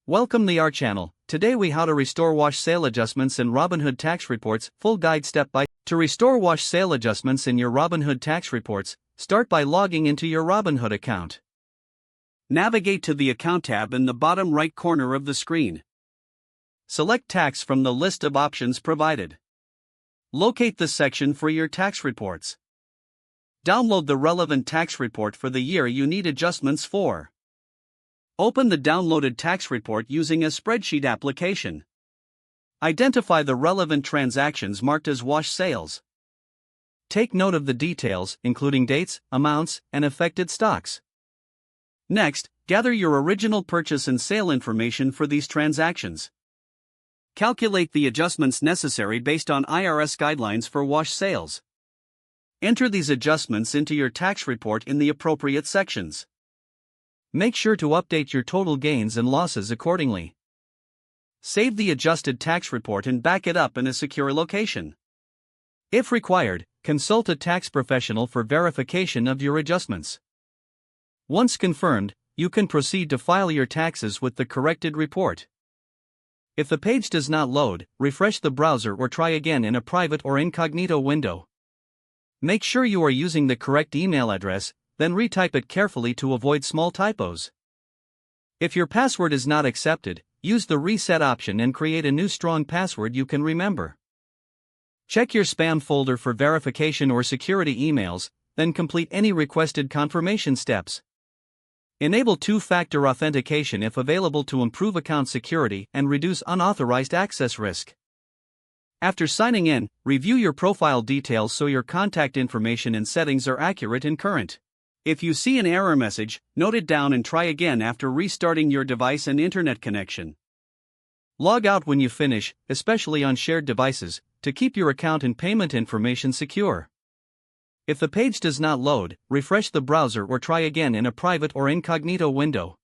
Welcome to our channel. Today we how to restore wash sale adjustments in Robinhood tax reports, full guide step by. To restore wash sale adjustments in your Robinhood tax reports, start by logging into your Robinhood account. Navigate to the Account tab in the bottom right corner of the screen. Select Tax from the list of options provided. Locate the section for your tax reports. Download the relevant tax report for the year you need adjustments for. Open the downloaded tax report using a spreadsheet application. Identify the relevant transactions marked as wash sales. Take note of the details, including dates, amounts, and affected stocks. Next, gather your original purchase and sale information for these transactions. Calculate the adjustments necessary based on IRS guidelines for wash sales. Enter these adjustments into your tax report in the appropriate sections. Make sure to update your total gains and losses accordingly. Save the adjusted tax report and back it up in a secure location. If required, consult a tax professional for verification of your adjustments. Once confirmed, you can proceed to file your taxes with the corrected report. If the page does not load, refresh the browser or try again in a private or incognito window. Make sure you are using the correct email address, then retype it carefully to avoid small typos. If your password is not accepted, use the reset option and create a new strong password you can remember. Check your spam folder for verification or security emails, then complete any requested confirmation steps. Enable two-factor authentication if available to improve account security and reduce unauthorized access risk. After signing in, review your profile details so your contact information and settings are accurate and current. If you see an error message, note it down and try again after restarting your device and internet connection. Log out when you finish, especially on shared devices, to keep your account and payment information secure. If the page does not load, refresh the browser or try again in a private or incognito window.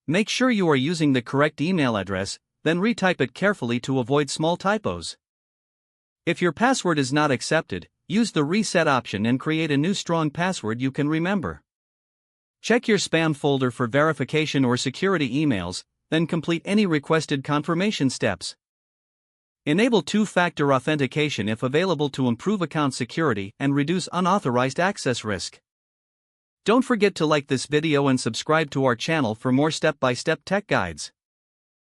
Make sure you are using the correct email address, then retype it carefully to avoid small typos. If your password is not accepted, use the reset option and create a new strong password you can remember. Check your spam folder for verification or security emails, then complete any requested confirmation steps. Enable two-factor authentication if available to improve account security and reduce unauthorized access risk. Don't forget to like this video and subscribe to our channel for more step-by-step tech guides.